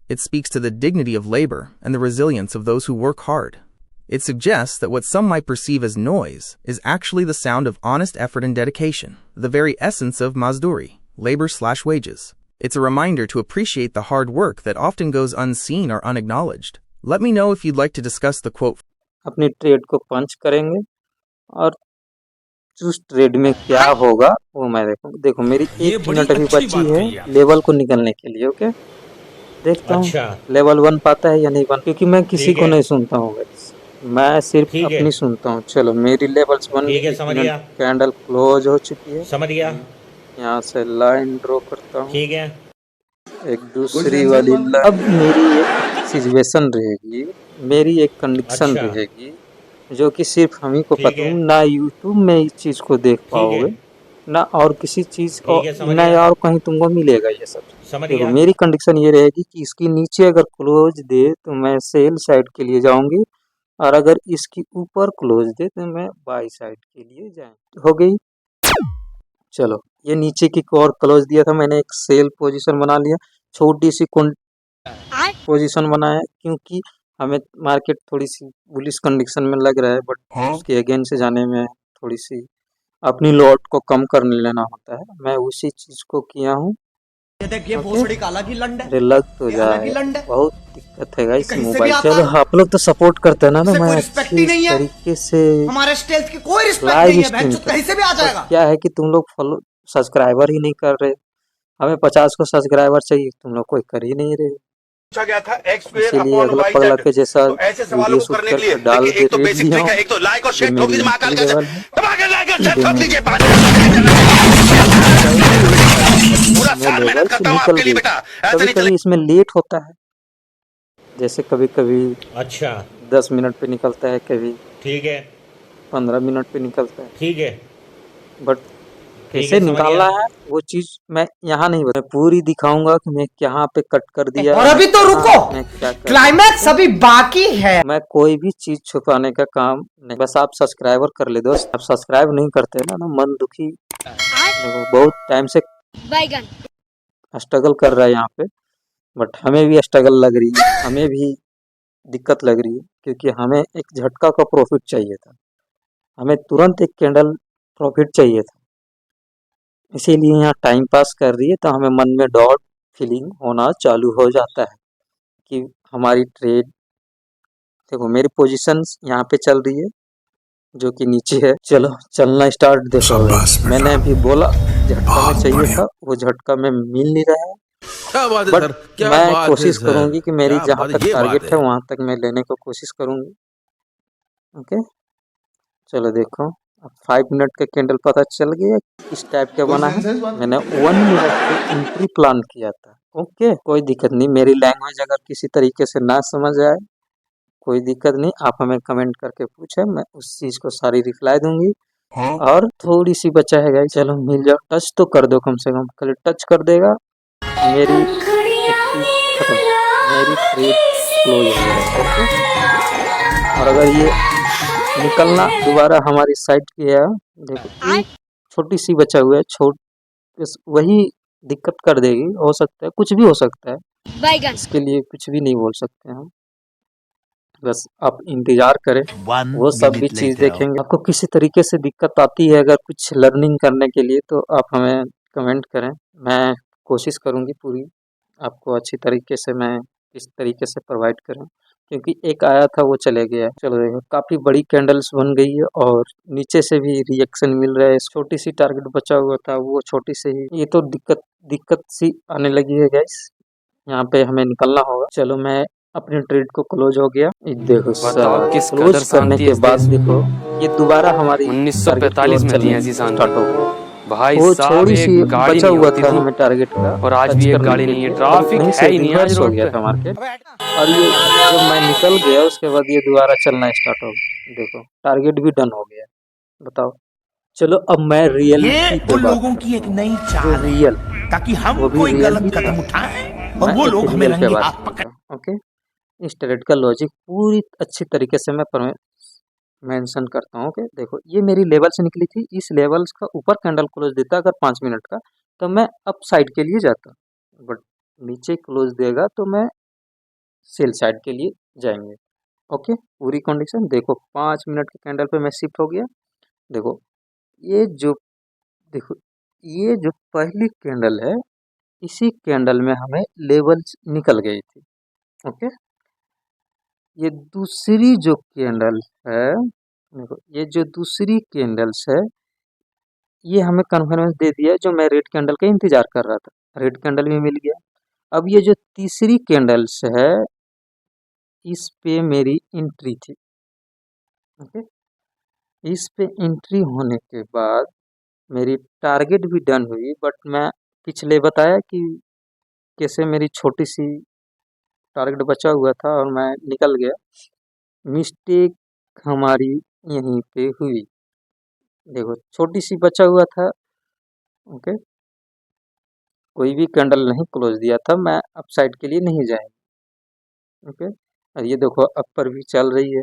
It speaks to the dignity of labor and the resilience of those who work hard. It suggests that what some might perceive as noise is actually the sound of honest effort and dedication, the very essence of Mazduri, labor/wages. It's a reminder to appreciate the hard work that often goes unseen or unacknowledged. Let me know if you'd like to discuss the quote. अपनी trade को पंच करेंगे और उस trade में क्या होगा वो मैं देखो मेरी 1 मिनट अभी बची है लेवल को निकलने के लिए। ओके, देखता हूँ लेवल 1 पाता है या नहीं बन, क्योंकि मैं किसी को नहीं सुनता हूँ, मैं सिर्फ अपनी सुनता हूँ। चलो मेरी लेवल्स 1 कैंडल क्लोज हो चुकी है, समझ गया। यहाँ से लाइन ड्रॉ करता हूँ, ठीक है। एक दूसरी वाली अब मेरी एक सिचुएशन रहेगी, मेरी एक कंडीशन रहेगी जो कि सिर्फ हम ही को पता है, ना यूट्यूब में इस चीज को देख पाओगे, ना और किसी चीज को, ना और कहीं तुमको मिलेगा ये सब। देखो मेरी कंडीशन ये रहेगी कि इसकी नीचे अगर क्लोज दे तो मैं सेल साइड के लिए जाऊंगी, और अगर इसकी ऊपर क्लोज दे तो मैं बाई साइड के लिए जाऊंगी। हो गई। चलो ये नीचे की और क्लोज दिया था मैंने, एक सेल पोजीशन बना लिया, छोटी सी पोजीशन बनाया, क्योंकि हमें मार्केट थोड़ी सी बुलिश कंडीशन में लग रहा है, बट उसके अगेंस्ट से जाने में थोड़ी सी अपनी लॉट को कम कर लेना होता है। मैं उसी चीज को किया हूँ। लग तो जाए, बहुत दिक्कत है गाइस मोबाइल। चलो आप लोग तो सपोर्ट करते हैं ना, मैं अच्छी तरीके से लाइव स्ट्रीम करता। क्या है कि तुम लोग फॉलो सब्सक्राइबर ही नहीं कर रहे, हमें 50 को सब्सक्राइबर चाहिए, तुम लोग कोई कर ही नहीं रहे। गया था इसीलिए अगला पगला के जैसा वीडियो शूट करके डाल दे दिया हूं। एक तो लाइक और शेयर ठोक दीजिए महाकाल का, दबा के लाइक और शेयर ठोक दीजिए। पूरा साल मेहनत करता हूं आपके लिए बेटा, कभी-कभी इसमें लेट होता है, जैसे कभी-कभी 10 मिनट पे निकलता है, कभी ठीक है 15 मिनट पे निकलता है, ठीक है। बट कैसे निकालना है वो चीज मैं यहाँ नहीं बता, पूरी दिखाऊंगा कि मैं यहाँ पे कट कर दिया। और अभी तो रुको, क्लाइमैक्स अभी बाकी है। मैं कोई भी चीज छुपाने का काम नहीं, बस आप सब्सक्राइबर कर ले दोस्त। आप सब्सक्राइब नहीं करते ना, मन दुखी। बहुत टाइम से स्ट्रगल कर रहा है यहाँ पे, बट हमें भी स्ट्रगल लग रही है, हमें भी दिक्कत लग रही है, क्योंकि हमें एक झटका का प्रॉफिट चाहिए था, हमें तुरंत एक कैंडल प्रॉफिट चाहिए था, इसीलिए यहाँ टाइम पास कर रही है। तो हमें मन में डाउट फीलिंग होना चालू हो जाता है कि हमारी ट्रेड, देखो मेरी पोजीशंस यहाँ पे चल रही है जो कि नीचे है। चलो चलना स्टार्ट। देखो मैंने अभी बोला झटका में चाहिए था, वो झटका में मिल नहीं रहा है, बट मैं कोशिश करूंगी कि मेरी जहाँ तक टारगेट है वहां तक मैं लेने को कोशिश करूंगी। ओके चलो देखो 5 मिनट का कैंडल पता चल गया इस टाइप का बना है। मैंने 1 मिनट पे एंट्री प्लान किया था। ओके कोई दिक्कत नहीं, मेरी लैंग्वेज अगर किसी तरीके से ना समझ आए कोई दिक्कत नहीं, आप हमें कमेंट करके पूछे, मैं उस चीज को सारी रिप्लाई दूंगी। और थोड़ी सी बचा है गाइस, चलो मिल जाओ, टच तो कर दो कम से कम, कल टच कर देगा मेरी खत्म, मेरी ट्रेड क्लोज हो जाएगी। और अगर ये निकलना दोबारा हमारी साइड की है, देखो एक छोटी सी बचा हुआ है, वही दिक्कत कर देगी। हो सकता है कुछ भी हो सकता है, इसके लिए कुछ भी नहीं बोल सकते हम, बस आप इंतजार करें, वो सब भी चीज देखेंगे। आपको किसी तरीके से दिक्कत आती है अगर कुछ लर्निंग करने के लिए, तो आप हमें कमेंट करें, मैं कोशिश करूंगी पूरी आपको अच्छी तरीके से मैं इस तरीके से प्रोवाइड करें, क्योंकि एक आया था वो चले गया। चलो देखो काफी बड़ी कैंडल्स बन गई है और नीचे से भी रिएक्शन मिल रहा है। छोटी सी टारगेट बचा हुआ था, वो छोटी से ही ये तो दिक्कत सी आने लगी है गाइस, यहाँ पे हमें निकलना होगा। चलो मैं अपने ट्रेड को क्लोज हो गया, देखो क्लोज करने के बाद देखो ये दोबारा हमारी 1945 में थी ऐसी स्टार्ट हो गई भाई, वो थोड़ी सी बचा हुआ था हमें टारगेट का, और आज भी एक गाड़ी नहीं है, ट्रैफिक है ही नहीं, आज हो गया था मार्केट। और ये जब मैं निकल गया उसके बाद ये दोबारा चलना स्टार्ट हो गया, देखो टारगेट भी डन हो गया। बताओ चलो अब मैं रियल वो लोगों की एक नई चाल रियल, ताकि हम कोई गलत कदम उठाएं और वो लोग हमें रंगे हाथ पकड़। ओके इस ट्रेड का लॉजिक पूरी अच्छी तरीके से मैं मेंशन करता हूँ कि देखो ये मेरी लेवल से निकली थी, इस लेवल्स का ऊपर कैंडल क्लोज देता अगर 5 मिनट का तो मैं अप साइड के लिए जाता, बट नीचे क्लोज देगा तो मैं सेल साइड के लिए जाएंगे। ओके, पूरी कंडीशन देखो, 5 मिनट के कैंडल पे मैं शिफ्ट हो गया। देखो ये जो देखो ये जो पहली कैंडल है, इसी कैंडल में हमें लेवल्स निकल गई थी। ओके, ये दूसरी जो कैंडल है, देखो ये जो दूसरी कैंडल्स है, ये हमें कन्फर्मेंस दे दिया जो मैं रेड कैंडल का इंतजार कर रहा था, रेड कैंडल भी मिल गया। अब ये जो तीसरी कैंडल्स है, इस पे मेरी एंट्री थी। ओके, इस पे एंट्री होने के बाद मेरी टारगेट भी डन हुई, बट मैं पिछले बताया कि कैसे मेरी छोटी सी टारगेट बचा हुआ था और मैं निकल गया। मिस्टेक हमारी यहीं पे हुई। देखो छोटी सी बचा हुआ था। ओके, कोई भी कैंडल नहीं क्लोज दिया था, मैं अपसाइड के लिए नहीं जाएंगे। ओके, और ये देखो अपर भी चल रही है।